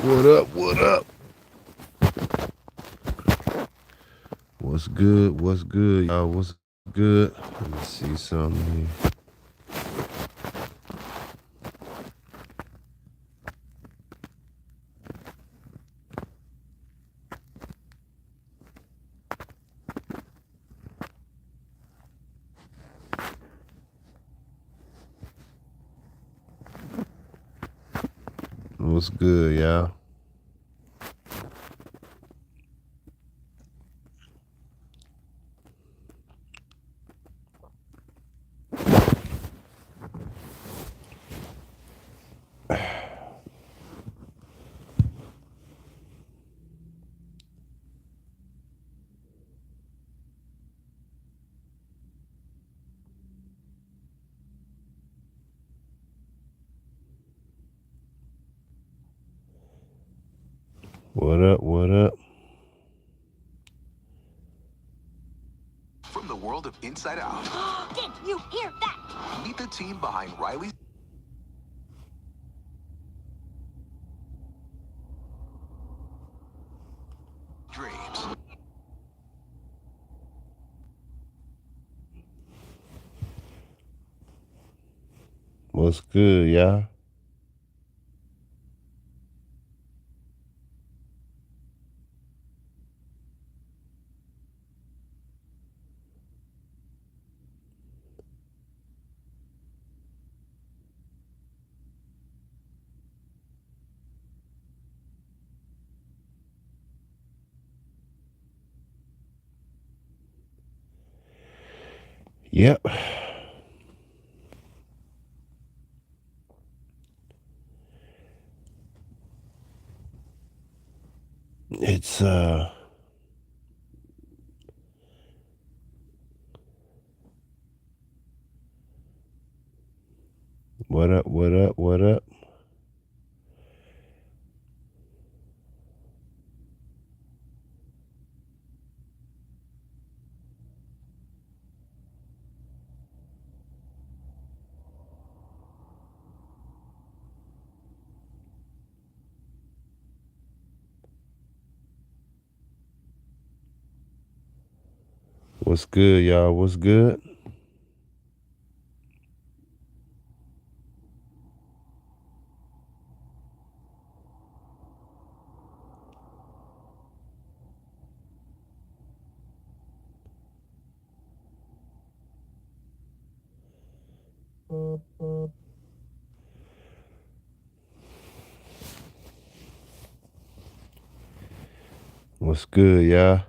What up? What up? What's good? What's good, y'all? What's good? Let me see something here. What's good, y'all? What up? What up? From the world of Inside Out, Did you hear that? meet the team behind Riley's dreams. What's good, y'all? Yep. It's what up? What up? What up? What's good, y'all? What's good? What's good, y'all?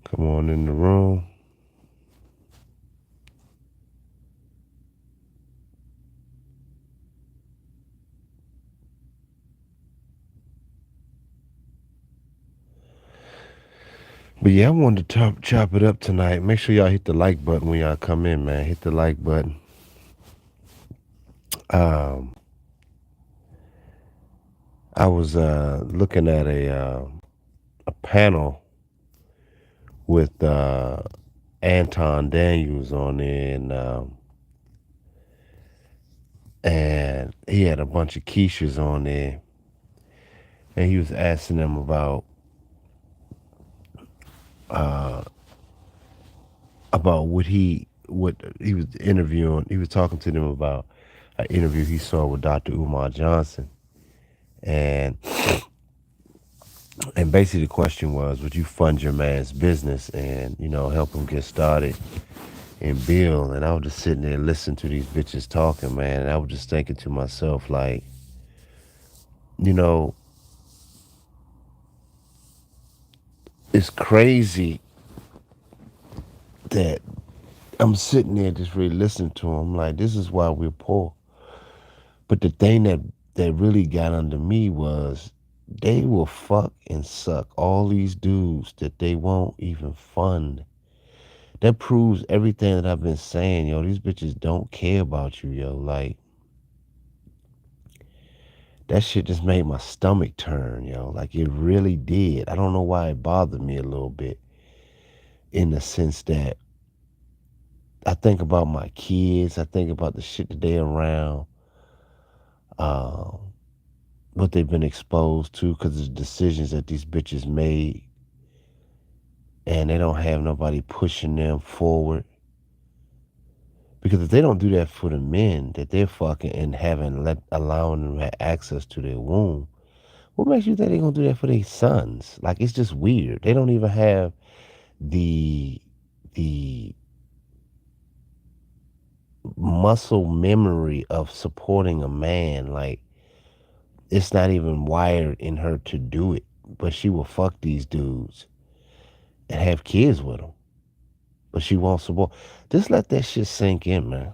Come on in the room. But yeah, I wanted to chop it up tonight. Make sure y'all hit the like button when y'all come in, man. Hit the like button. Um, I was looking at a panel with Anton Daniels on there, and he had a bunch of Keishas on there, and he was asking them uh, about what he was interviewing. He was talking to them about an interview he saw with Dr. Umar Johnson, and basically the question was, would you fund your man's business and help him get started and build? And I was just sitting there listening to these bitches talking, man, and I was just thinking to myself, like, you know, it's crazy that I'm sitting there just really listening to him. Like, this is why we're poor. But the thing that that really got under me was they will fuck and suck all these dudes that they won't even fund. That proves everything that I've been saying, yo. These bitches don't care about you, yo. Like, that shit just made my stomach turn, yo. Like, it really did. I don't know why it bothered me a little bit in the sense that I think about my kids, I think about the shit that they around, uh, what they've been exposed to because of the decisions that these bitches made, and they don't have nobody pushing them forward. Because if they don't do that for the men that they're fucking and allowing them to have access to their womb, what makes you think they're gonna do that for their sons? Like, it's just weird. They don't even have the the muscle memory of supporting a man. Like, it's not even wired in her to do it. But she will fuck these dudes and have kids with them. But she won't support. Just let that shit sink in, man.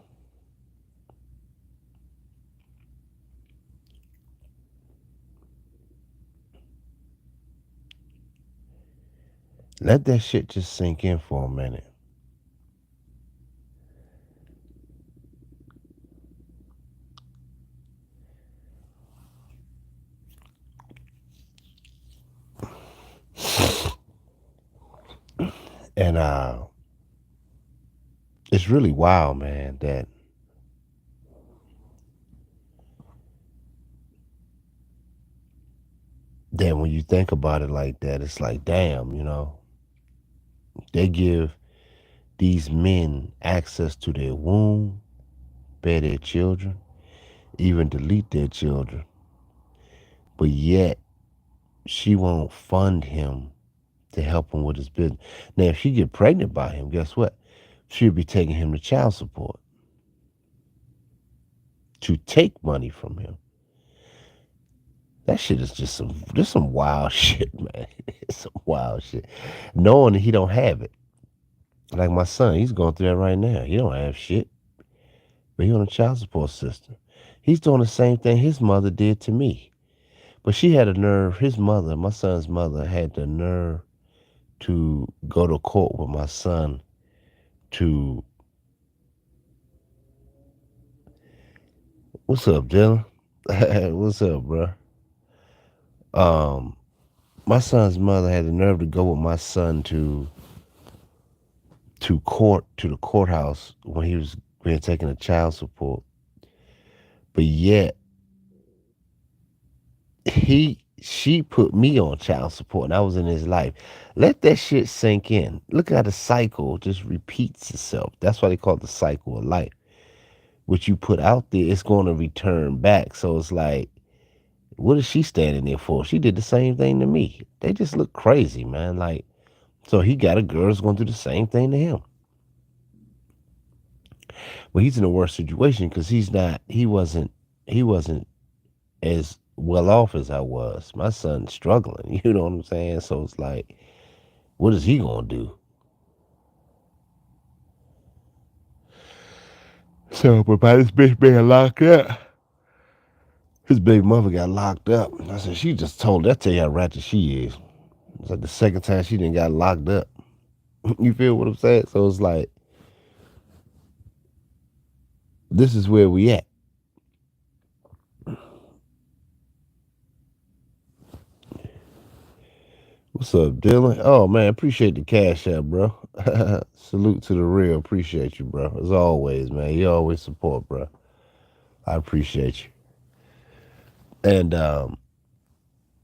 Let that shit just sink in for a minute. And it's really wild, man, that when you think about it like that, it's like, damn, they give these men access to their womb, bear their children, even delete their children. But yet, she won't fund him to help him with his business. Now, if she get pregnant by him, guess what? She'll be taking him to child support to take money from him. That shit is just some wild shit, man. It's some wild shit. Knowing that he don't have it. Like my son, he's going through that right now. He don't have shit, but he on a child support system. He's doing the same thing his mother did to me. But she had a nerve, his mother, my son's mother, had the nerve to go to court with my son to, what's up, Dylan? What's up, bro? Um, my son's mother had the nerve to go with my son to the courthouse when he was being taken to child support. But yet she put me on child support and I was in his life. Let that shit sink in. Look how the cycle just repeats itself. That's why they call it the cycle of life. What you put out there, it's going to return back. So it's like, what is she standing there for? She did the same thing to me. They just look crazy, man. Like, so he got a girl that's going to do the same thing to him. But he's in a worse situation because he wasn't as well off as I was. My son's struggling, you know what I'm saying? So it's like, what is he gonna do? So, but by this bitch being locked up, his baby mother got locked up. I said, she just told, that tell you how ratchet she is. It's like the second time she didn't got locked up. You feel what I'm saying? So it's like, this is where we at. What's up, Dylan? Oh man, appreciate the cash app, bro. Salute to the real. Appreciate you, bro. As always, man. You always support, bro. I appreciate you. And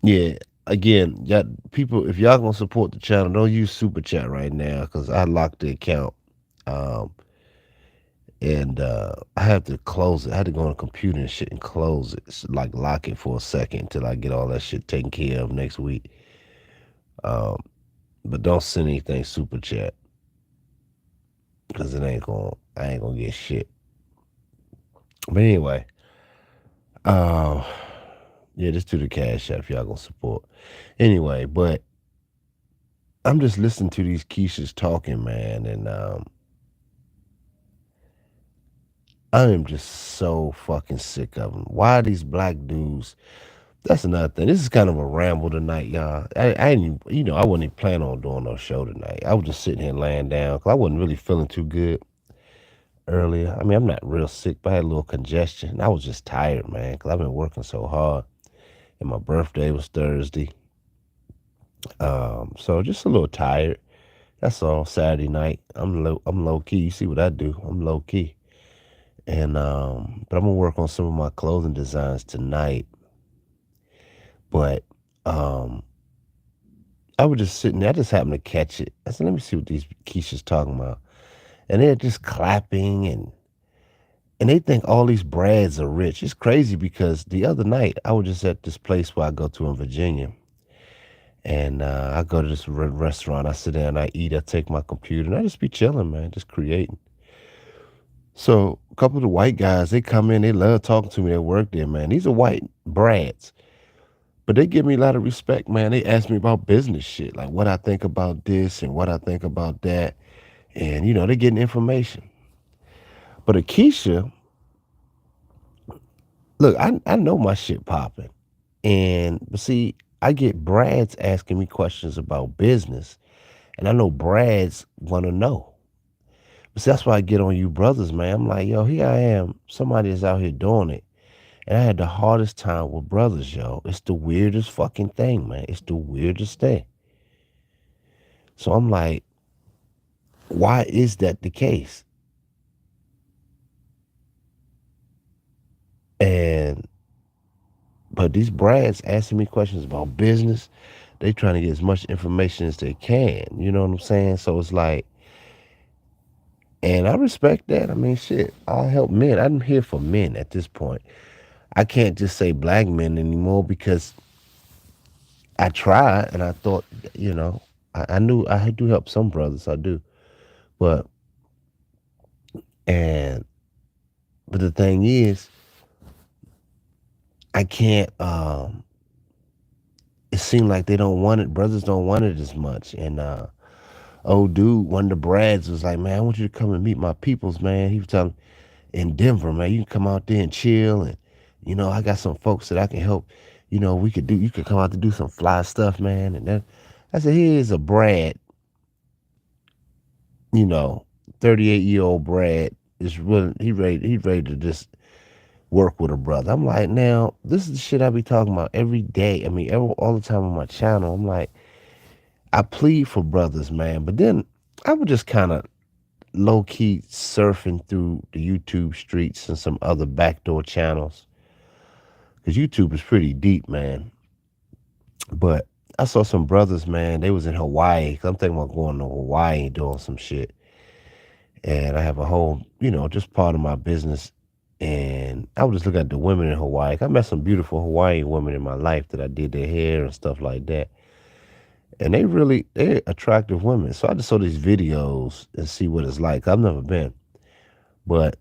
yeah, again, y'all, people, if y'all gonna support the channel, don't use super chat right now because I locked the account. Um, and I had to close it. I had to go on the computer and shit and close it, like lock it for a second until I get all that shit taken care of next week. Um, but don't send anything super chat because I ain't gonna get shit. But anyway, uh, yeah, just do the cash app if y'all gonna support. Anyway, but I'm just listening to these Keishas talking, man, and I am just so fucking sick of them. Why are these black dudes? That's another thing. This is kind of a ramble tonight, y'all. I didn't, I wasn't even planning on doing no show tonight. I was just sitting here laying down because I wasn't really feeling too good earlier. I mean, I'm not real sick, but I had a little congestion. I was just tired, man, because I've been working so hard. And my birthday was Thursday. So just a little tired. That's all. Saturday night. I'm low key. You see what I do? I'm low key. And but I'm gonna work on some of my clothing designs tonight. But um I was just sitting there, I just happened to catch it. I said, let me see what these Keisha's talking about. And they're just clapping and they think all these Brads are rich. It's crazy because the other night I was just at this place where I go to in Virginia. And I go to this restaurant. I sit down, I eat, I take my computer, and I just be chilling, man, just creating. So a couple of the white guys, they come in, they love talking to me. They work there, man. These are white brads, but they give me a lot of respect, man. They ask me about business shit, like what I think about this and what I think about that, and they're getting information. But Akeisha, look, I know my shit popping, and but see, I get brads asking me questions about business, and I know brads want to know. But see, that's why I get on you brothers, man. I'm like, yo, here I am. Somebody is out here doing it. And I had the hardest time with brothers, yo. It's the weirdest fucking thing, man. It's the weirdest thing. So I'm like, why is that the case? And but these brads asking me questions about business, they trying to get as much information as they can. You know what I'm saying? So it's like, and I respect that. I mean, shit, I help men. I'm here for men at this point. I can't just say black men anymore because I tried and I thought, I knew I do help some brothers, I do. But and but the thing is, I can't it seemed like they don't want it, brothers don't want it as much. And old dude, one of the Brads was like, man, I want you to come and meet my peoples, man. He was telling in Denver, man, you can come out there and chill and I got some folks that I can help. You could come out to do some fly stuff, man. And then I said, here's a Brad, you know, 38-year-old Brad is willing, he's ready to just work with a brother. I'm like, now, this is the shit I be talking about every day. I mean, all the time on my channel. I'm like, I plead for brothers, man. But then I was just kind of low key surfing through the YouTube streets and some other backdoor channels. Because YouTube is pretty deep, man. But I saw some brothers, man, they was in Hawaii. 'Cause I'm thinking about going to Hawaii and doing some shit. And I have a whole, just part of my business. And I would just look at the women in Hawaii. I met some beautiful Hawaiian women in my life that I did their hair and stuff like that. And they're attractive women. So I just saw these videos and see what it's like. I've never been. But,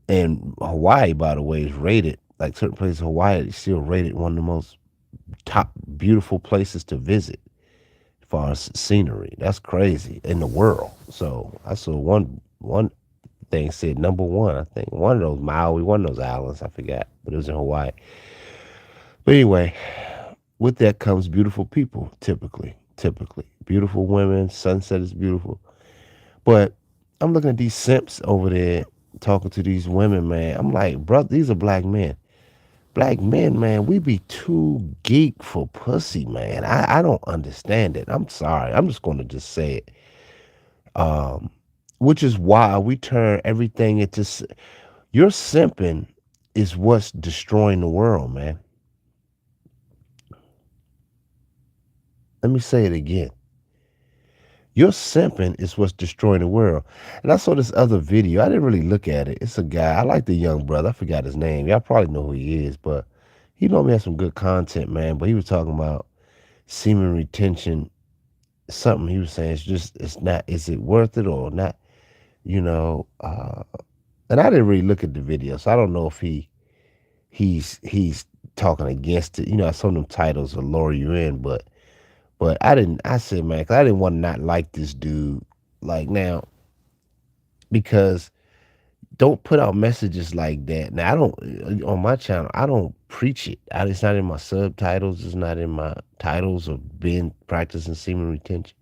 and Hawaii, by the way, is rated, like certain places in Hawaii, is still rated one of the most top beautiful places to visit as far as scenery. That's crazy in the world. So I saw one thing said number one. I think one of those Maui, one of those islands. I forgot, but it was in Hawaii. But anyway, with that comes beautiful people. Typically, beautiful women. Sunset is beautiful. But I'm looking at these simps over there talking to these women, man. I'm like, brother, these are black men. Black men, man, we be too geek for pussy, man. I don't understand it. I'm sorry. I'm just going to just say it. Um, which is why we turn everything into your simping is what's destroying the world, man. Let me say it again. Your simping is what's destroying the world. And I saw this other video. I didn't really look at it. It's a guy. I like the young brother. I forgot his name. Y'all probably know who he is, but he normally has some good content, man. But he was talking about semen retention. Something he was saying. It's not. Is it worth it or not? You know. And I didn't really look at the video, so I don't know if he's talking against it. Some of them titles will lure you in, but I didn't. I said, man, 'cause I didn't want to not like this dude. Like now, because don't put out messages like that. Now I don't on my channel. I don't preach it. It's not in my subtitles. It's not in my titles of being practicing semen retention.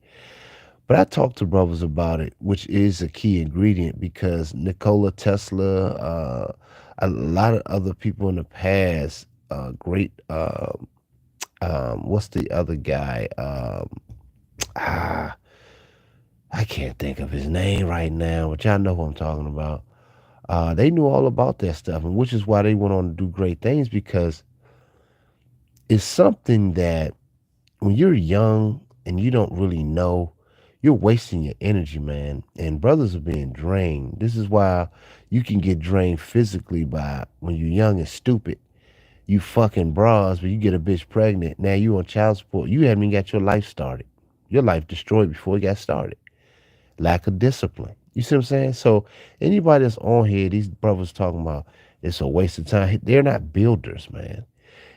But I talk to brothers about it, which is a key ingredient because Nikola Tesla, a lot of other people in the past, great. What's the other guy? Ah, I can't think of his name right now, but y'all know who I'm talking about. They knew all about that stuff, and which is why they went on to do great things because it's something that when you're young and you don't really know, you're wasting your energy, man. And brothers are being drained. This is why you can get drained physically by when you're young and stupid. You fucking bras, but you get a bitch pregnant. Now you on child support. You haven't even got your life started. Your life destroyed before it got started. Lack of discipline. You see what I'm saying? So anybody that's on here, these brothers talking about it's a waste of time. They're not builders, man.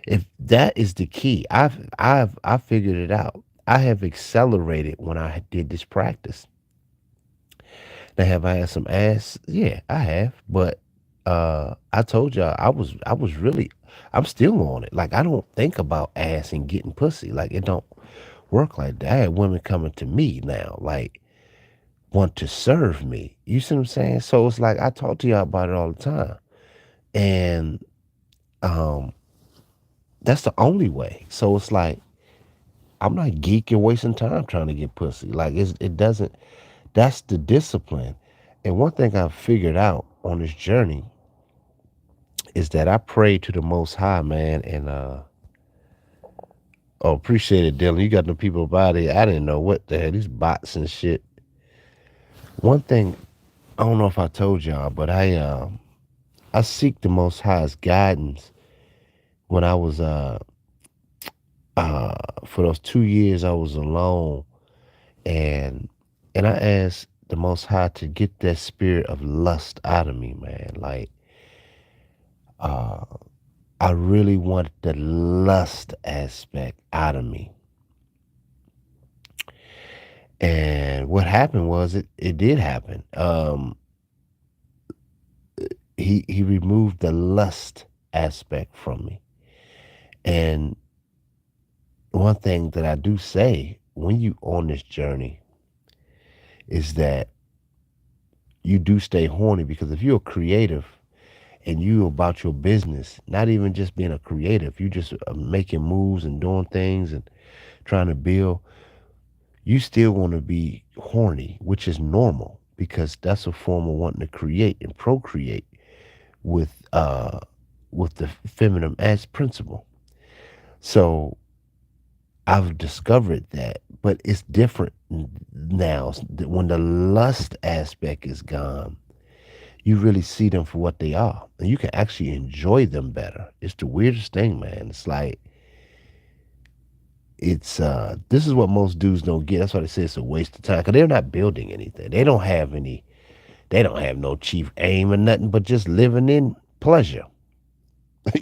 If that is the key, I figured it out. I have accelerated when I did this practice. Now have I had some ass? Yeah, I have. But I told y'all I was really I'm still on it. Like I don't think about ass and getting pussy. Like it don't work like that. I had women coming to me now, like want to serve me. You see what I'm saying? So it's like I talk to y'all about it all the time. And um that's the only way. So it's like I'm not geeking wasting time trying to get pussy. Like it doesn't. That's the discipline. And one thing I've figured out on this journey is that I pray to the Most High, man. And oh, appreciate it, Dylan. You got the people about it. I didn't know what the hell these bots and shit. One thing I don't know if I told y'all, but I seek the Most High's guidance when I was uh for those 2 years I was alone and I asked the Most High to get that spirit of lust out of me, man. Like, uh, I really wanted the lust aspect out of me. And what happened was it did happen. He removed the lust aspect from me. And one thing that I do say when you on this journey is that you do stay horny because if you're creative and you about your business, not even just being a creative, you just making moves and doing things and trying to build, you still want to be horny, which is normal because that's a form of wanting to create and procreate with the feminine as principle. So I've discovered that, but it's different now. When the lust aspect is gone, you really see them for what they are, and you can actually enjoy them better. It's the weirdest thing, man. It's like it's this is what most dudes don't get. That's why they say it's a waste of time because they're not building anything. They don't have any. They don't have no chief aim or nothing but just living in pleasure.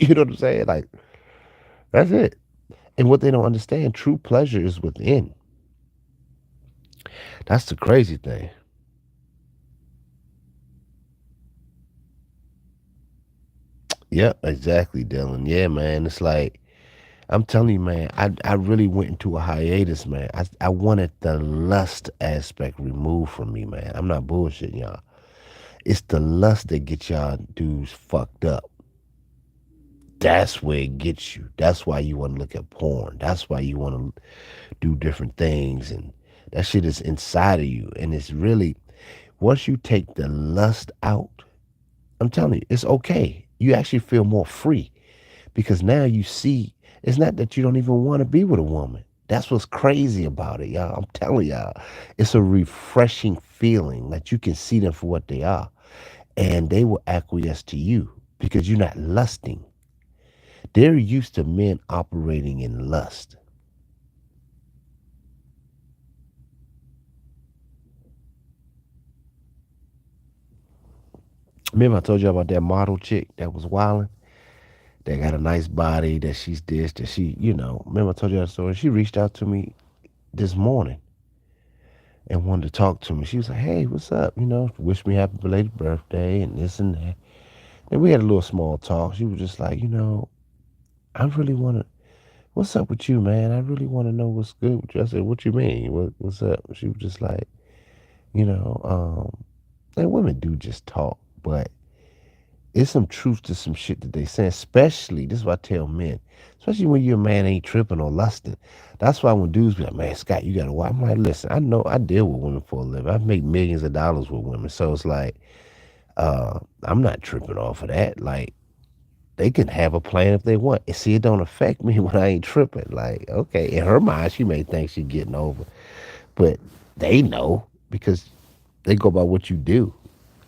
You know what I'm saying? Like that's it. And what they don't understand, true pleasure is within. That's the crazy thing. Yep, exactly, Dylan. Yeah, man. It's like I'm telling you, man, I really went into a hiatus, man. I wanted the lust aspect removed from me, man. I'm not bullshitting y'all. It's the lust that gets y'all dudes fucked up. That's where it gets you. That's why you want to look at porn. That's why you want to do different things. And that shit is inside of you. And it's really, once you take the lust out, I'm telling you, it's okay. You actually feel more free because now you see it's not that you don't even want to be with a woman. That's what's crazy about it, y'all. I'm telling y'all, it's a refreshing feeling that you can see them for what they are, and they will acquiesce to you because you're not lusting. They're used to men operating in lust. Remember, I told you about that model chick that was wilding, that got a nice body, that she's this, Remember, I told you that story. She reached out to me this morning and wanted to talk to me. She was like, "Hey, what's up? Wish me happy belated birthday and this and that." And we had a little small talk. She was just like, I really want to. What's up with you, man? I really want to know what's good with you. I said, "What you mean? What's up?" She was just like, you know, and women do just talk, but it's some truth to some shit that they say. Especially, this is what I tell men. Especially when your man ain't tripping or lusting. That's why when dudes be like, "Man, Scott, you gotta watch." I'm like, listen, I know I deal with women for a living. I make millions of dollars with women, so it's like, I'm not tripping off of that. Like, they can have a plan if they want. And see, it don't affect me when I ain't tripping. Like, okay, in her mind, she may think she getting over, but they know because they go by what you do.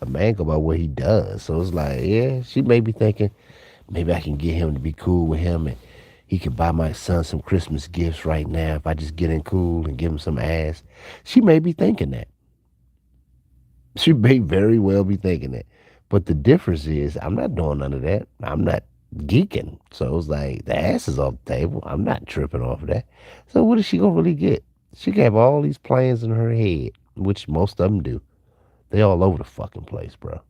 A man go by what he does. So it's like, yeah, she may be thinking maybe I can get him to be cool with him and he could buy my son some Christmas gifts right now if I just get in cool and give him some ass. She may be thinking that. She may very well be thinking that. But the difference is, I'm not doing none of that. I'm not geeking. So it's like, the ass is off the table. I'm not tripping off of that. So what is she going to really get? She can have all these plans in her head, which most of them do. They all over the fucking place, bro.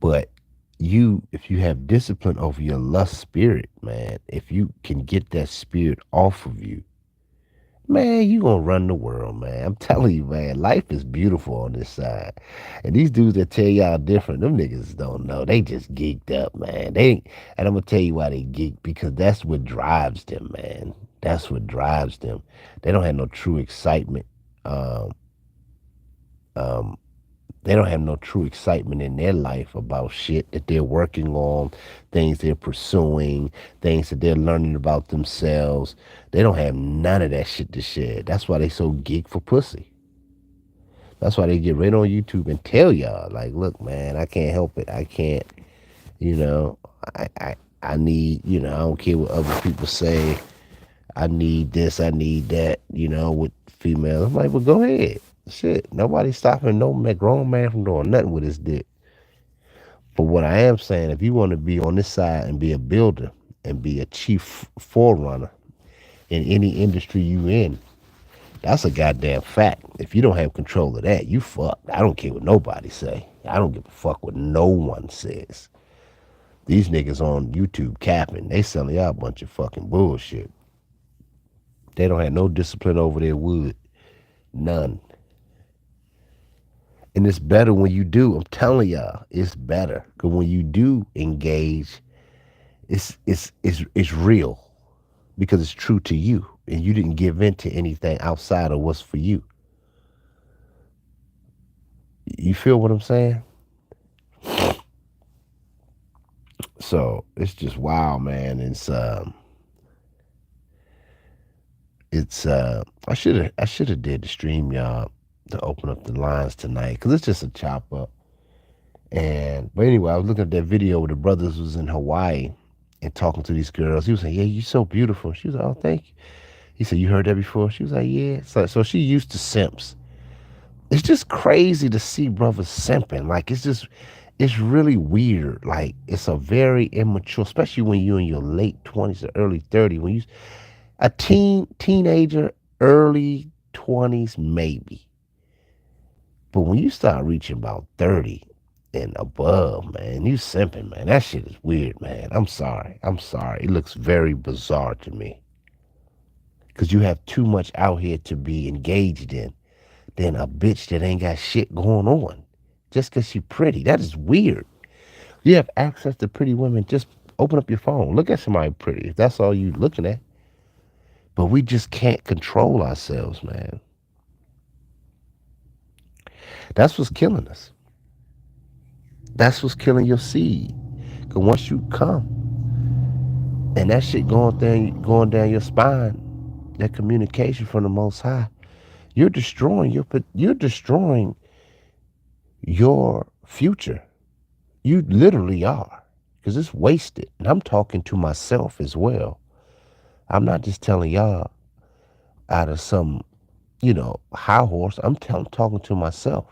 But if you have discipline over your lust spirit, man, if you can get that spirit off of you, man, you gonna run the world, man. I'm telling you, man, life is beautiful on this side. And these dudes that tell y'all different, them niggas don't know. They just geeked up, man. And I'm gonna tell you why they geek, because that's what drives them, man. That's what drives them. They don't have no true excitement. Um, um, they don't have no true excitement in their life about shit that they're working on, things they're pursuing, things that they're learning about themselves. They don't have none of that shit to share. That's why they so geek for pussy. That's why they get right on YouTube and tell y'all, like, look, man, I can't help it. I can't, you know, I I, I need, I don't care what other people say. I need this, I need that, with females. I'm like, well, go ahead. Shit, nobody's stopping no grown man from doing nothing with his dick. But what I am saying, if you want to be on this side and be a builder and be a chief forerunner in any industry you in, that's a goddamn fact. If you don't have control of that, you fucked. I don't care what nobody say. I don't give a fuck what no one says. These niggas on YouTube capping, they selling y'all a bunch of fucking bullshit. They don't have no discipline over their wood. None. And it's better when you do. I'm telling y'all, it's better. Because when you do engage, it's real. Because it's true to you. And you didn't give in to anything outside of what's for you. You feel what I'm saying? So it's just wow, man. It's I should have did the stream, y'all, to open up the lines tonight because it's just a chop up. And but anyway, I was looking at that video where the brothers was in Hawaii and talking to these girls. He was saying, "Yeah, you're so beautiful." She was like, "Oh, thank you." He said, "You heard that before?" She was like, "Yeah." So she used to simps. It's just crazy to see brothers simping. Like it's really weird. Like it's a very immature, especially when you're in your late 20s or early 30s. When you a teenager, early 20s maybe. But when you start reaching about 30 and above, man, you simping, man. That shit is weird, man. I'm sorry. I'm sorry. It looks very bizarre to me. Because you have too much out here to be engaged in than a bitch that ain't got shit going on. Just because she pretty. That is weird. You have access to pretty women. Just open up your phone. Look at somebody pretty. If that's all you looking at. But we just can't control ourselves, man. That's what's killing us. That's what's killing your seed. Cause once you come and that shit going down your spine, that communication from the Most High, you're destroying your future. You literally are, cause it's wasted. And I'm talking to myself as well. I'm not just telling y'all out of some, high horse. Talking to myself.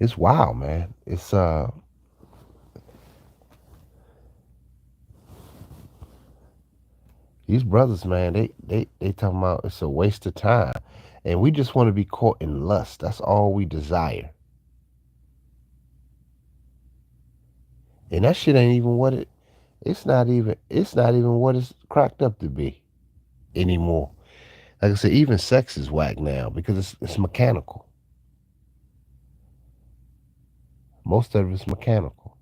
It's wild, man. It's these brothers, man. They talking about it's a waste of time, and we just want to be caught in lust. That's all we desire, and that shit ain't even what it. It's not even. It's not even what it's cracked up to be anymore. Like I said, even sex is whack now because it's mechanical. Most of it's mechanical.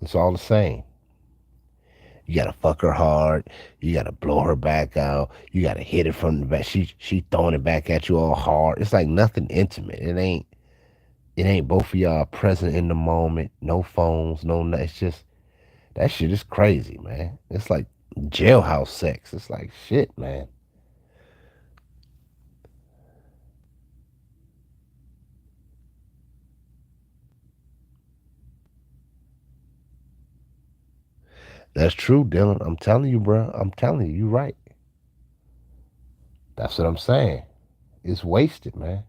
It's all the same. You gotta fuck her hard. You gotta blow her back out. You gotta hit it from the back. She throwing it back at you all hard. It's like nothing intimate. It ain't. It ain't both of y'all present in the moment. No phones. No. It's just that shit is crazy, man. It's like jailhouse sex. It's like shit, man. That's true, Dylan. I'm telling you, bro. I'm telling you, you're right. That's what I'm saying. It's wasted, man.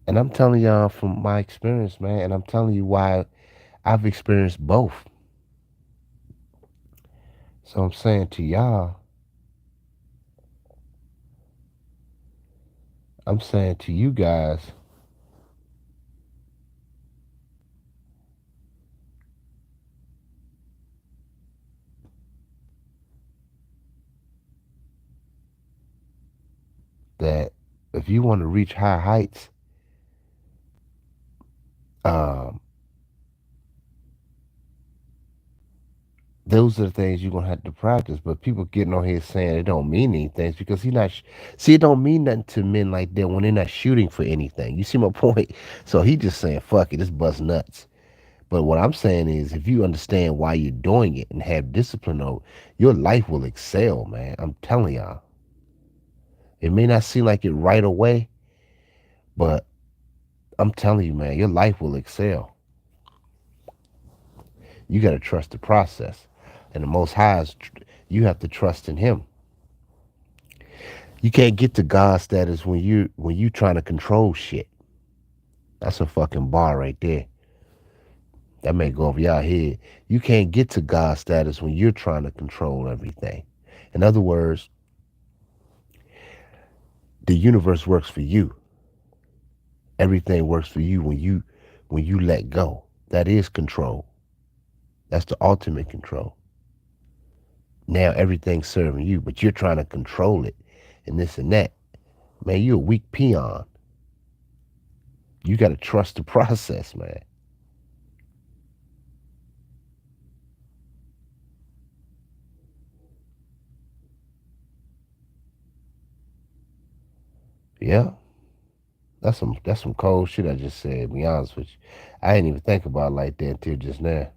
And I'm telling y'all from my experience, man. And I'm telling you why I've experienced both. So I'm saying to y'all, I'm saying to you guys that if you want to reach high heights, um, those are the things you're gonna have to practice. But people getting on here saying it don't mean anything because he not. See, it don't mean nothing to men like that when they're not shooting for anything. You see my point? So he just saying, "Fuck it, it's bust nuts." But what I'm saying is, if you understand why you're doing it and have discipline over, your life will excel, man. I'm telling y'all. It may not seem like it right away, but I'm telling you, man, your life will excel. You got to trust the process, and the Most High is, you have to trust in Him. You can't get to God status when you trying to control shit. That's a fucking bar right there. That may go over your head. You can't get to God status when you're trying to control everything. In other words, the universe works for you. Everything works for you when you let go. That is control. That's the ultimate control. Now everything's serving you, but you're trying to control it and this and that. Man, you're a weak peon. You got to trust the process, man. Yeah, that's some cold shit I just said. To be honest with you, I didn't even think about it like that until just now.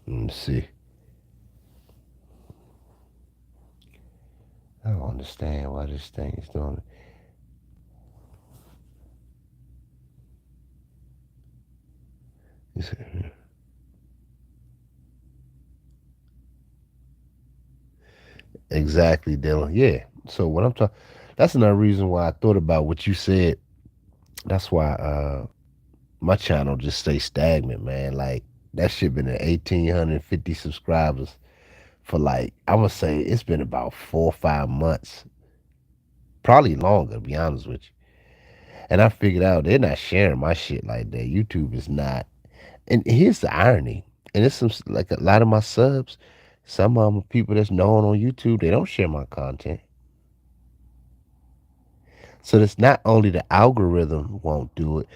Let me see. I don't understand why this thing is doing it. Exactly, Dylan. Yeah. So what I'm talking, that's another reason why I thought about what you said. That's why my channel just stay stagnant, man. Like that shit been at 1,850 subscribers for like I'm gonna say it's been about 4 or 5 months, probably longer. To be honest with you, and I figured out they're not sharing my shit like that. YouTube is not. And here's the irony, and it's some like a lot of my subs. Some of them are people that's known on YouTube. They don't share my content. So it's not only the algorithm won't do it.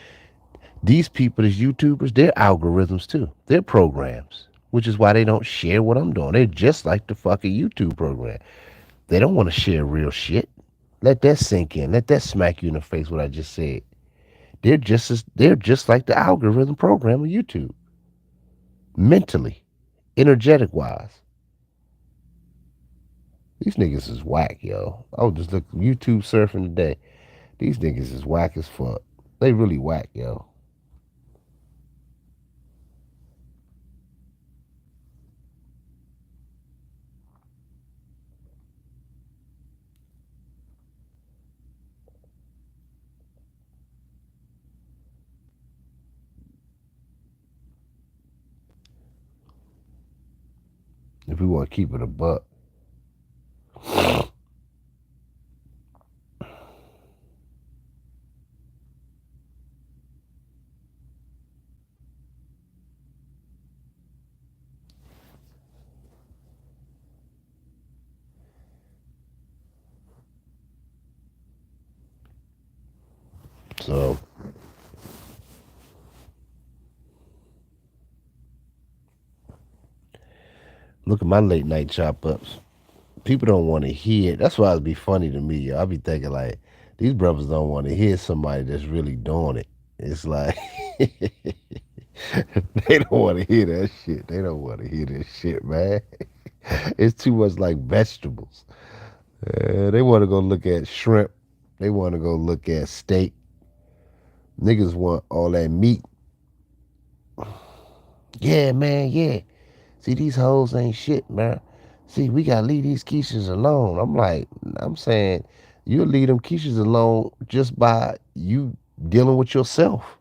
These people, as YouTubers, they're algorithms too. They're programs, which is why they don't share what I'm doing. They're just like the fucking YouTube program. They don't want to share real shit. Let that sink in. Let that smack you in the face. What I just said. They're just like the algorithm program of YouTube. mentally, energetic wise. These niggas is whack, yo. I was just looking YouTube surfing today. These niggas is whack as fuck. They really whack, yo. If we want to keep it a buck. So look at my late night chop ups. People don't want to hear it. That's why it'd be funny to me. Yo. I be thinking like these brothers don't want to hear somebody that's really doing it. It's like they don't want to hear that shit. They don't want to hear this shit, man. It's too much like vegetables. They want to go look at shrimp. They want to go look at steak. Niggas want all that meat. Yeah, man, yeah. See, these hoes ain't shit, man. See, we gotta leave these Keishas alone. I'm saying, you'll leave them Keishas alone just by you dealing with yourself.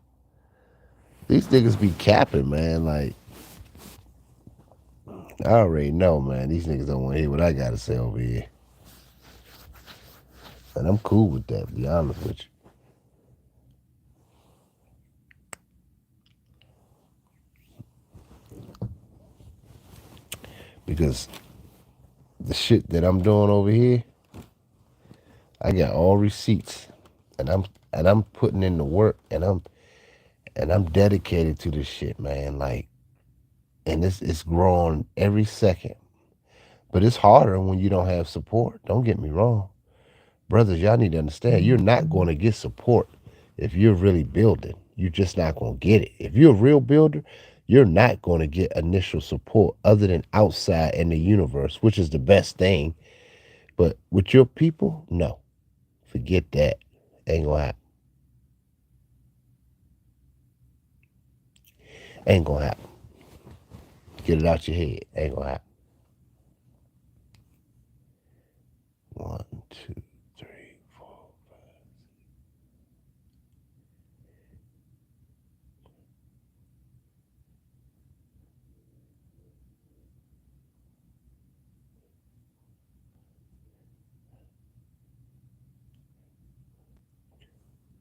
These niggas be capping, man. Like, I already know, man. These niggas don't want to hear what I gotta say over here. And I'm cool with that, to be honest with you. Because the shit that I'm doing over here, I got all receipts. And I'm putting in the work and I'm dedicated to this shit, man. Like, and it's growing every second. But it's harder when you don't have support. Don't get me wrong. Brothers, y'all need to understand you're not going to get support if you're really building. You're just not going to get it. If you're a real builder, you're not going to get initial support other than outside in the universe, which is the best thing. But with your people, no. Forget that. Ain't going to happen. Ain't going to happen. Get it out your head. Ain't going to happen. One, two, three, four,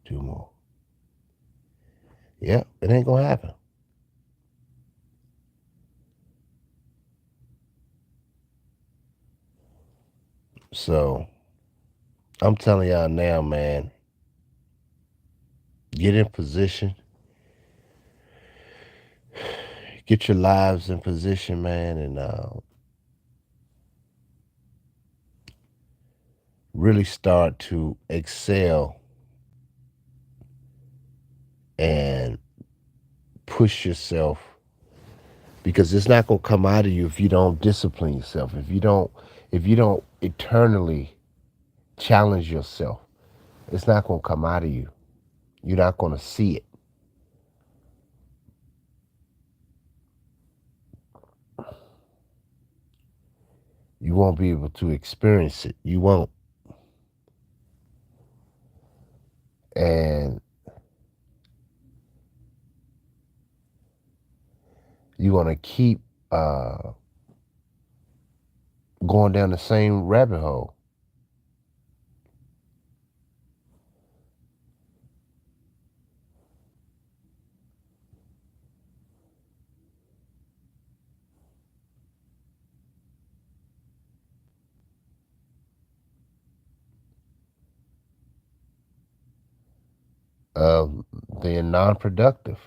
two more. Yep, it ain't going to happen. So I'm telling y'all now, man, get in position, get your lives in position, man, and really start to excel and push yourself because it's not gonna come out of you if you don't discipline yourself. If you don't eternally challenge yourself, it's not gonna come out of you. You're not gonna see it. You won't be able to experience it. You won't. And you're gonna keep going down the same rabbit hole. Of being non-productive.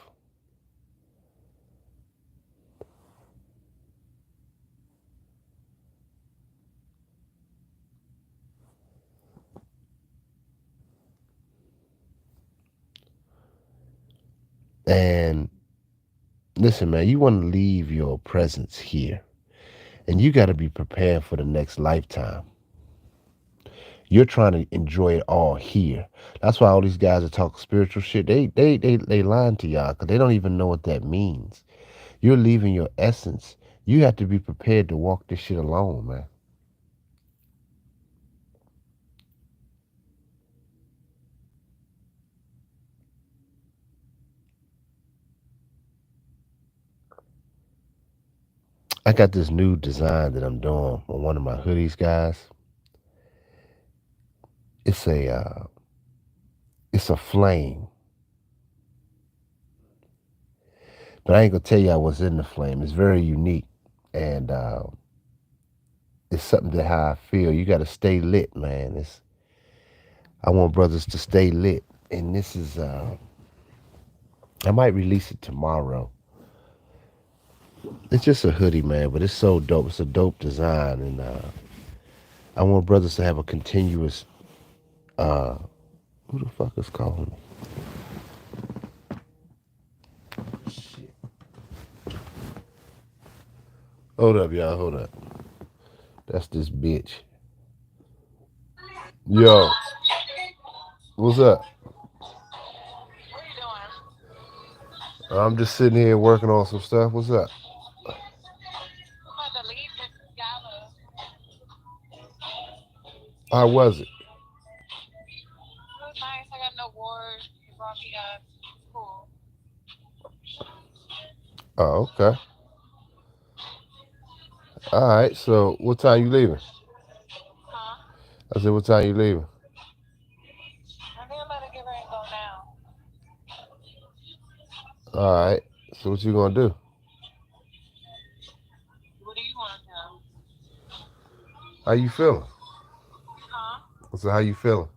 And Listen, man, you want to leave your presence here, and you got to be prepared for the next lifetime. You're trying to enjoy it all here. That's why all these guys that talk spiritual shit, they lying to y'all because they don't even know what that means. You're leaving your essence. You have to be prepared to walk this shit alone, man. I got this new design that I'm doing on one of my hoodies, guys. It's a it's a flame, but I ain't gonna tell y'all what's in the flame. It's very unique, and it's something that how I feel. You got to stay lit, man. It's I want brothers to stay lit, and this is I might release it tomorrow. It's just a hoodie, man, but it's so dope. It's a dope design, and I want brothers to have a continuous. Uh, who the fuck is calling me? Shit. Hold up, y'all. Hold up. That's this bitch. Yo, what's up? What are you doing? I'm just sitting here working on some stuff. What's up? I'm about to leave this gala. How was it? It was nice. I got an award. You brought me up. Cool. Oh, okay. All right. So, what time you leaving? Huh? I said, what time you leaving? I think I'm about to get ready and go now. All right. So, what you gonna do? What do you want to do? How you feeling? Huh? So, how you feeling?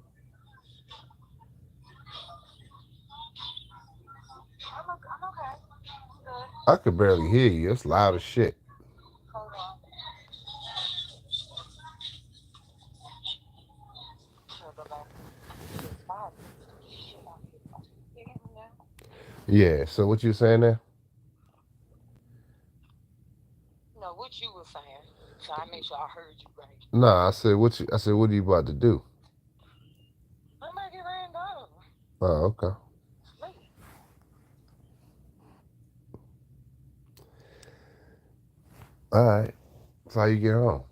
I'm okay. I'm good. I could barely hear you. It's loud as shit. Hold on. I'll go back. It's fine. Shit out here. You hear me now? Yeah. So, what you saying there? No, what you were saying. So I make sure I heard you right. Nah. I said, what you? I said, what are you about to do? I'm about to get ready and go. Oh, okay. Sleep. All right. So, how you get home?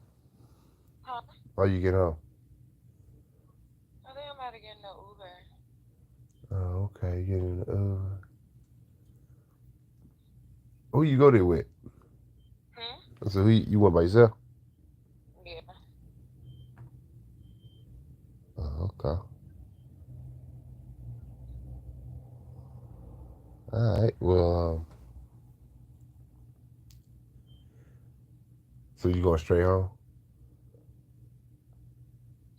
Huh? How you get home? I think I'm about to get in the Uber. Oh, okay. You get in the who you go there with? Hmm? So, you went by yourself? Yeah. Oh, okay. All right. Well, so you going straight home?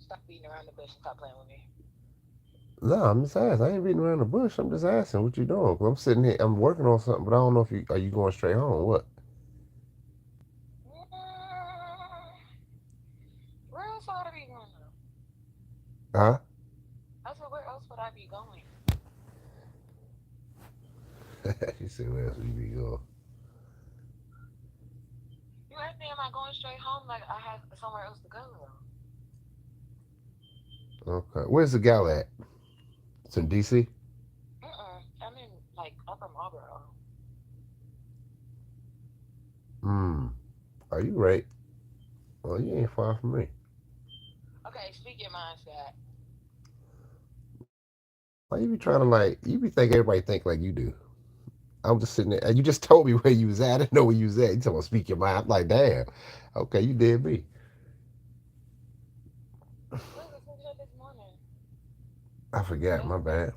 Stop beating around the bush and stop playing with me. No, I'm just asking. I ain't beating around the bush. I'm just asking what you doing. 'Cause I'm sitting here. I'm working on something, but I don't know if you are you going straight home or what? Where else would I be going now? Huh? I said, where else would I be going? You said where else you be going? You asked me, am I going straight home? Like I have somewhere else to go. Okay. Where's the gal at? It's in DC. I'm in like Upper Marlboro. Hmm. Are you right? Well, you ain't far from me. Okay, speak your mindset. Why you be trying to like? You be think everybody think like you do. I'm just sitting there. And you just told me where you was at. I didn't know where you was at. You talking about speak your mind? I'm like, damn. Okay, you did me. Where was I this morning? I forgot. That's My bad.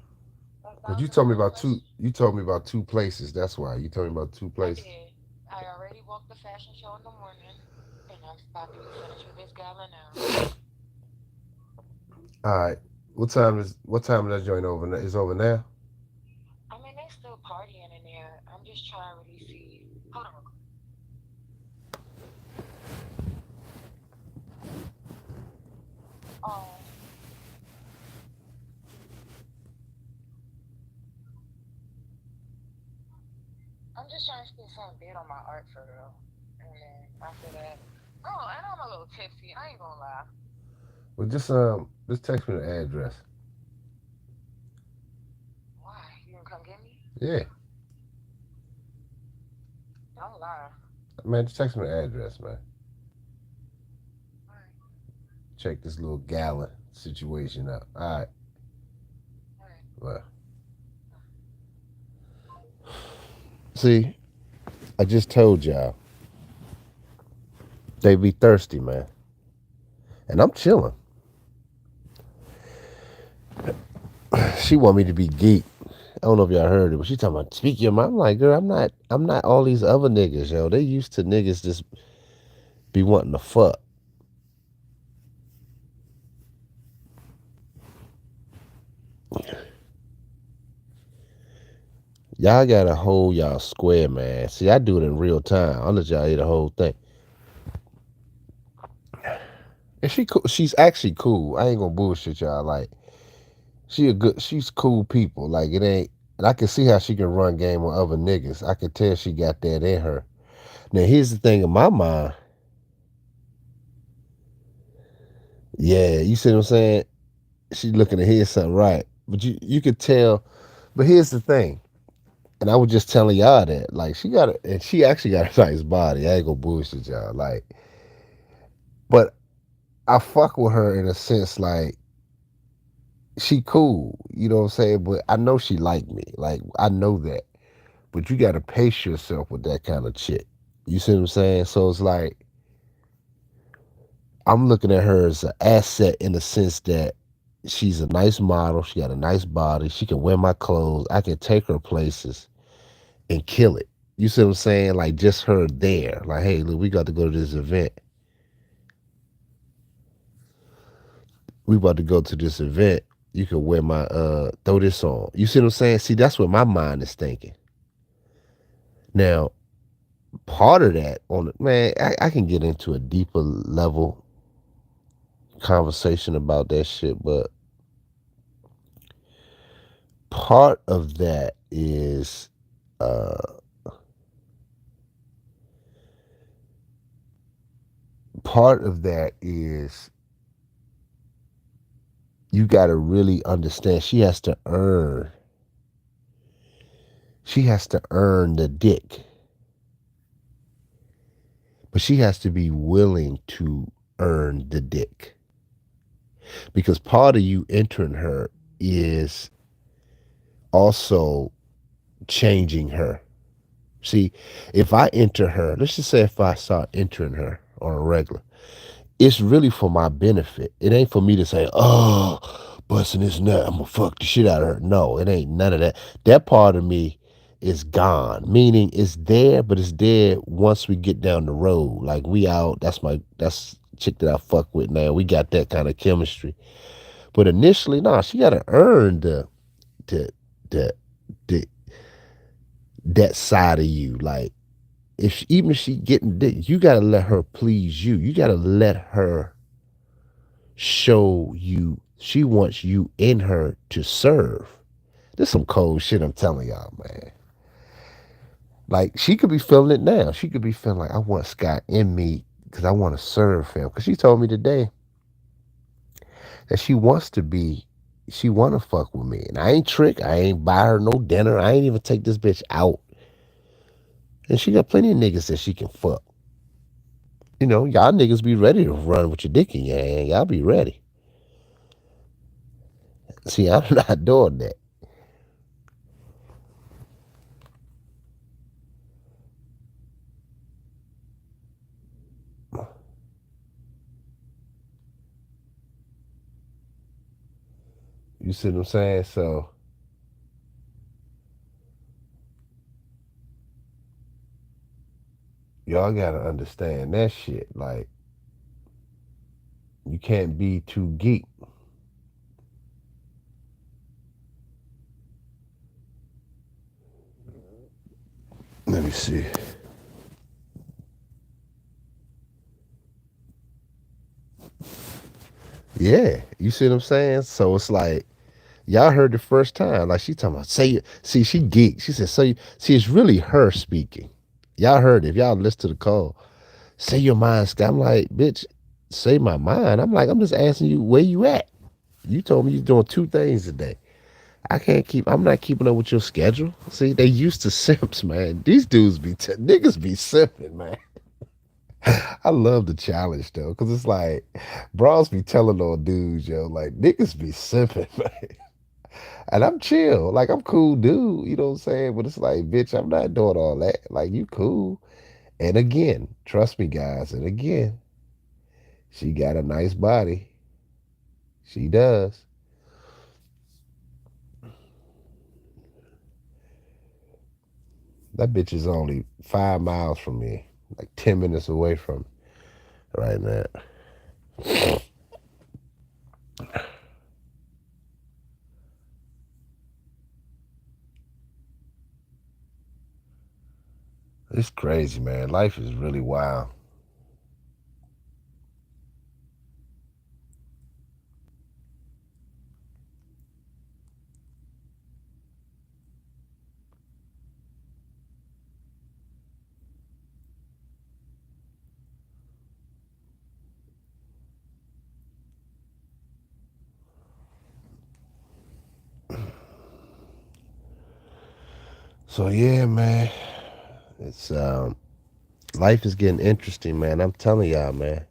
a But you thousand told me dollar about two. question. You told me about two places. That's why you told me about two I places. did. I already walked the fashion show in the morning, and I'm about to be finished with this gala now. All right. What time is that joint over? It's over now. I mean, they still partying in there. I'm just trying to really see. Hold on. Oh, I'm just trying to get something big on my art for real. And then after that, oh, and I'm a little tipsy. I ain't gonna lie. Well, just text me the address. Why? You gonna come get me? Yeah, Don't lie. man, just text me the address, man. All right, Check this little gallon situation out. All right, all right. well, see, I just told y'all they be thirsty, man, and I'm chilling. She want me to be geek. I don't know if y'all heard it, but she talking about speak your mind. I'm like, girl, I'm not. I'm not all these other niggas, yo. They used to niggas just be wanting to fuck. Y'all gotta hold y'all square, man. See, I do it in real time. I'll let y'all hear the whole thing. And she cool. She's actually cool. I ain't gonna bullshit y'all. Like she's cool people. Like it ain't. And I can see how she can run game with other niggas. I can tell she got that in her. Now here's the thing in my mind. Yeah, you see what I'm saying? She looking to hear something right. But you could tell. But here's the thing. And I was just telling y'all that. Like she got and she actually got a nice body. I ain't gonna bullshit y'all. Like, but I fuck with her in a sense like she cool, you know what I'm saying? But I know she like me. Like I know that. But you gotta pace yourself with that kind of chick. You see what I'm saying? So it's like I'm looking at her as an asset in the sense that she's a nice model, she got a nice body, she can wear my clothes, I can take her places and kill it. You see what I'm saying? Like just her there. Like, hey, look, we got to go to this event. We about to go to this event. You can wear my throw this on. You see what I'm saying? See, that's what my mind is thinking. Now, part of that on it, man, I can get into a deeper level conversation about that shit, but part of that is uh part of that is you got to really understand she has to earn the dick, but she has to be willing to earn the dick because part of you entering her is also changing her. See, if I enter her, let's just say if I start entering her on a regular, it's really for my benefit. It ain't for me to say, oh, busting this nut, I'm gonna fuck the shit out of her. No, it ain't none of that. That part of me is gone. Meaning it's there, but it's there once we get down the road. Like we out, that's chick that I fuck with now. We got that kind of chemistry. But initially, nah, she gotta earn the the the that side of you. Like if even if she getting dick, you gotta let her please you. You gotta let her show you she wants you in her to serve. This some cold shit I'm telling y'all, man. Like she could be feeling it now. She could be feeling like I want Scott in me because I want to serve him. Because she told me today that she want to fuck with me, and I ain't trick. I ain't buy her no dinner. I ain't even take this bitch out. And she got plenty of niggas that she can fuck. You know, y'all niggas be ready to run with your dick in your hand. Y'all be ready. See, I'm not doing that. You see what I'm saying? So y'all gotta understand that shit. Like you can't be too geek. Let me see. Yeah, you see what I'm saying? So it's like Y'all heard the first time. Like she talking about say it. See, she geeked. She said, so see, it's really her speaking. Y'all heard it. If y'all listen to the call, say your mind, Scott. I'm like, bitch, say my mind. I'm like, I'm just asking you where you at. You told me you're doing two things a day. I'm not keeping up with your schedule. See, they used to simps, man. These dudes niggas be simping, man. I love the challenge though, because it's like, bros be telling on dudes, yo, like niggas be simping, man. And I'm chill. Like I'm cool dude, you know what I'm saying? But it's like, bitch, I'm not doing all that. Like you cool. And again, trust me, guys, and again, she got a nice body. She does. That bitch is only 5 miles from me, like 10 minutes away from me right now. It's crazy, man. Life is really wild. So yeah, man. It's life is getting interesting, man. I'm telling y'all, man.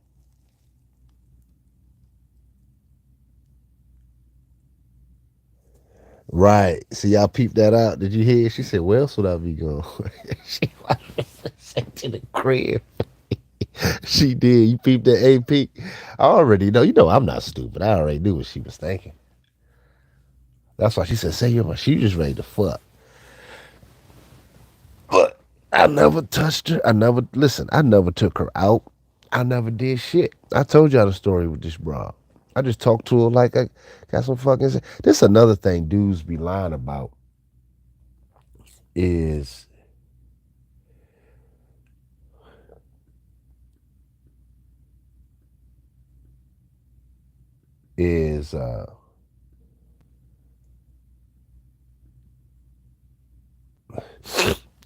Right. See, y'all peeped that out. Did you hear? She said, "Where else would I be going?" She went to the crib. She did. You peeped that AP. I already know. You know, I'm not stupid. I already knew what she was thinking. That's why she said, "Say your mind." She was just ready to fuck. But I never touched her. I never listen. I never took her out. I never did shit. I told y'all the story with this bra. I just talked to her like I got some fucking. This is another thing dudes be lying about is is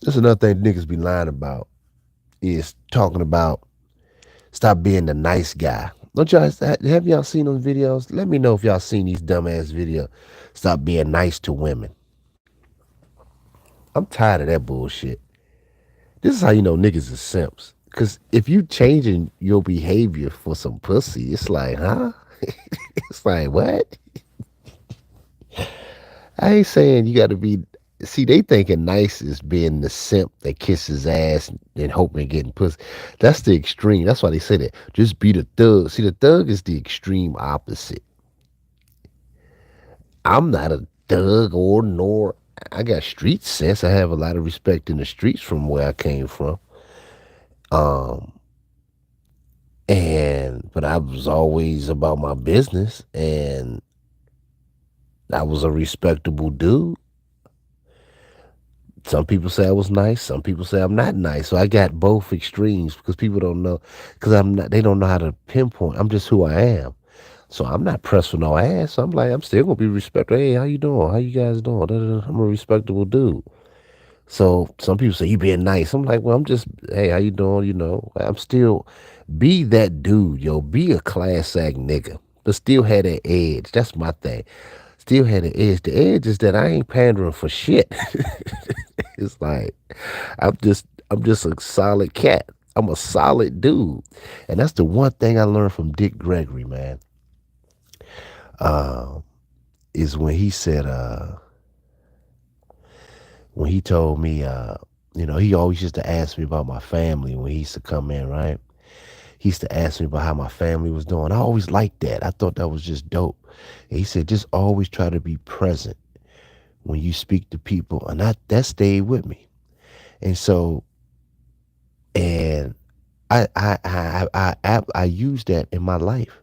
this is another thing niggas be lying about is talking about stop being the nice guy. Don't y'all have y'all seen those videos? Let me know if y'all seen these dumbass videos. Stop being nice to women. I'm tired of that bullshit. This is how you know niggas is simps. Cause if you changing your behavior for some pussy, it's like, huh? It's like, what? I ain't saying you gotta be see, they thinking nice is being the simp that kisses ass and hoping getting pussy. That's the extreme. That's why they say that. Just be the thug. See, the thug is the extreme opposite. I'm not a thug or nor I got street sense. I have a lot of respect in the streets from where I came from. Um, and but I was always about my business and I was a respectable dude. Some people say I was nice. Some people say I'm not nice. So I got both extremes because people don't know because I'm not. They don't know how to pinpoint. I'm just who I am. So I'm not pressed for no ass. So I'm like I'm still gonna be respectful. Hey, how you doing? How you guys doing? Da, da, da. I'm a respectable dude. So some people say you being nice. I'm like, well, I'm just hey, how you doing? You know, I'm still be that dude, yo. Be a class act nigga, but still had that edge. That's my thing. Still had the edge. The edge is that I ain't pandering for shit. It's like I'm just a solid cat. I'm a solid dude. And that's the one thing I learned from Dick Gregory, man. Uh, is when he told me he always used to ask me about my family when he used to come in, right? He used to ask me about how my family was doing. I always liked that. I thought that was just dope. And he said, just always try to be present when you speak to people. And that stayed with me. And so and I use that in my life.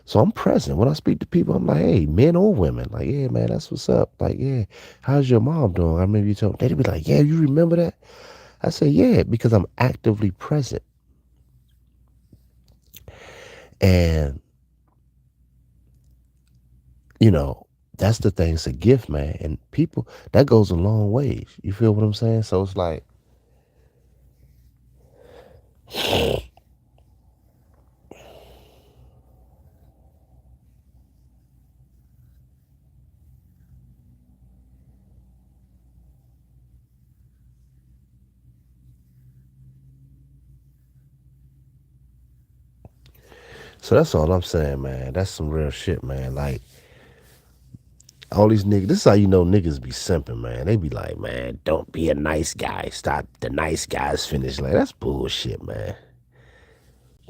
So I'm present when I speak to people. I'm like, hey, men or women, like, yeah, man, that's what's up. Like, yeah, how's your mom doing? I remember you told they'd be like, yeah, you remember that? I say, yeah, because I'm actively present, and you know, That's the thing. It's a gift, man. And people, that goes a long ways. You feel what I'm saying? So it's like, so that's all I'm saying, man. That's some real shit, man. Like, all these niggas, this is how you know niggas be simping, man. They be like, man, don't be a nice guy. Stop the nice guys finish. Like, that's bullshit, man.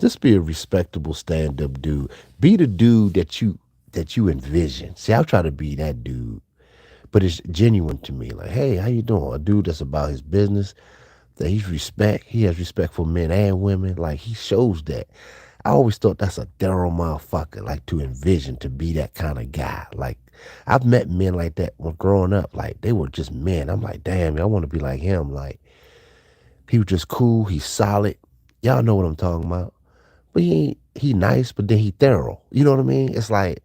Just be a respectable stand up dude. Be the dude that you envision. See, I try to be that dude, but it's genuine to me. Like, hey, how you doing? A dude that's about his business, that he has respect for men and women. Like he shows that. I always thought that's a thorough motherfucker, like to envision to be that kind of guy. Like I've met men like that when growing up. Like they were just men. I'm like, damn, I want to be like him. Like he was just cool. He's solid. Y'all know what I'm talking about. But he nice, but then he thorough. You know what I mean? It's like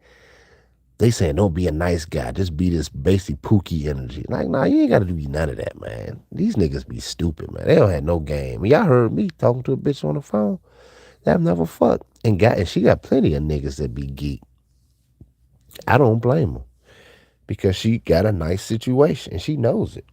they saying don't be a nice guy, just be this basic pookie energy. Like, nah, you ain't gotta be none of that, man. These niggas be stupid, man. They don't have no game. Y'all heard me talking to a bitch on the phone that I've never fucked. And she got plenty of niggas that be geek. I don't blame her. Because she got a nice situation and she knows it.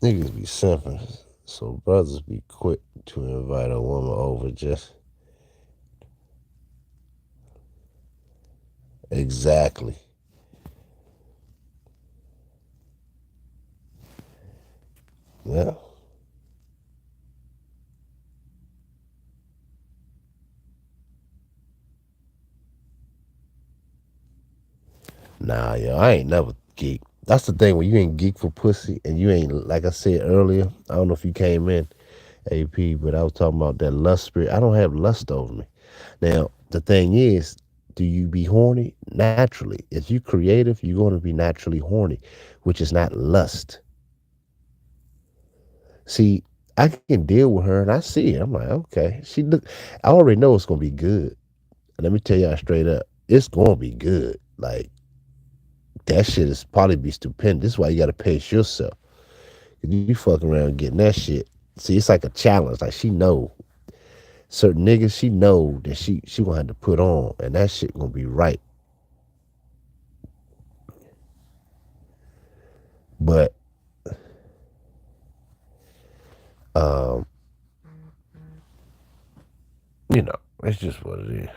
Niggas be simping. So brothers be quick to invite a woman over just exactly. Yeah. Nah, yo, I ain't never geek. That's the thing when you ain't geek for pussy and you ain't like I said earlier. I don't know if you came in, AP, but I was talking about that lust spirit. I don't have lust over me. Now the thing is, do you be horny naturally? If you creative, you're going to be naturally horny, which is not lust. See, I can deal with her and I see it. I'm like, okay, she look. I already know it's gonna be good. And let me tell y'all straight up, it's gonna be good. Like that shit is probably be stupendous. This is why you gotta pace yourself. Cause you fucking around getting that shit. See, it's like a challenge. Like she know certain niggas, she know that she gonna have to put on, and that shit gonna be right. But um, you know, it's just what it is.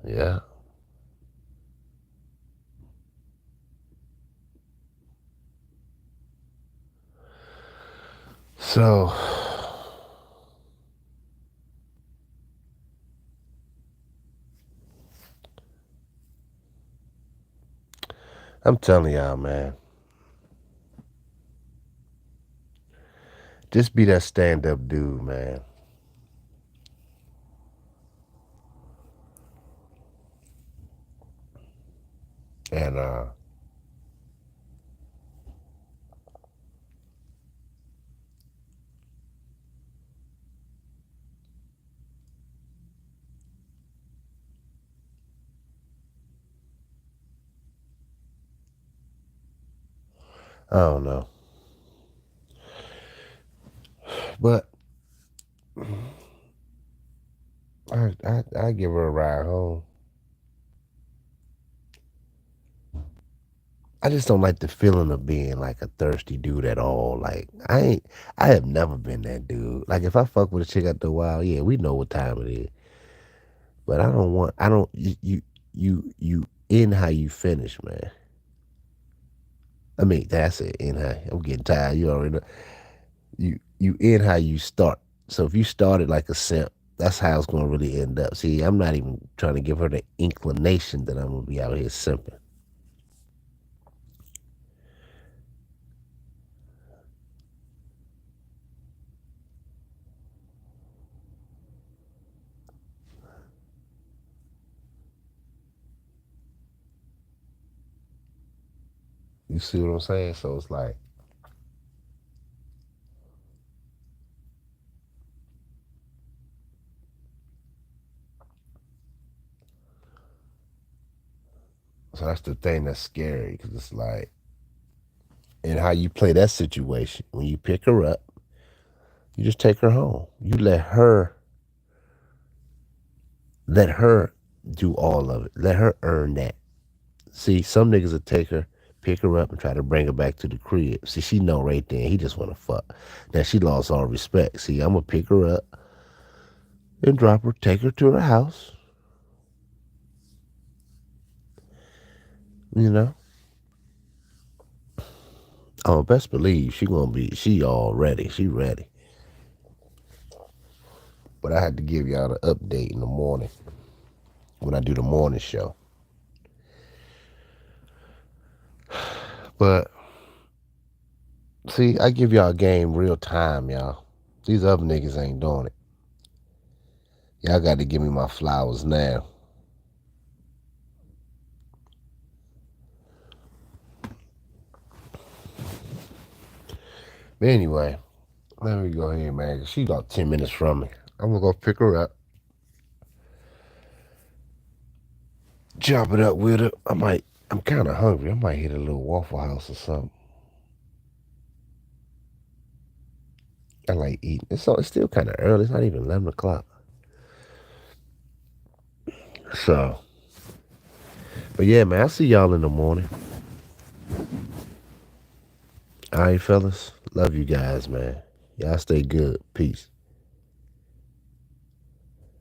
Yeah. So I'm telling y'all, man, just be that stand up dude, man. And I don't know, but I give her a ride home. I just don't like the feeling of being like a thirsty dude at all. Like I have never been that dude. Like if I fuck with a chick after a while, yeah, we know what time it is. But I don't, you in how you finish, man. I mean, that's it. In how I'm getting tired. You already know. You end how you start. So if you started like a simp, that's how it's gonna really end up. See, I'm not even trying to give her the inclination that I'm gonna be out here simping. You see what I'm saying? So it's like, so that's the thing that's scary because it's like, and how you play that situation when you pick her up, you just take her home. You let her do all of it. Let her earn that. See, some niggas will take her, pick her up, and try to bring her back to the crib. See, she know right there. He just want to fuck. Now she lost all respect. See, I'm gonna pick her up and drop her, take her to her house. You know, oh, best believe she all ready. She ready. But I had to give y'all the update in the morning when I do the morning show. But see, I give y'all a game real time, y'all. These other niggas ain't doing it. Y'all got to give me my flowers now. But anyway, let me go ahead, man. She about 10 minutes from me. I'm gonna go pick her up, chop it up with her. I'm kind of hungry. I might hit a little Waffle House or something. I like eating. It's still kind of early. It's not even 11 o'clock. So, but yeah, man, I'll see y'all in the morning. All right, fellas. Love you guys, man. Y'all stay good. Peace.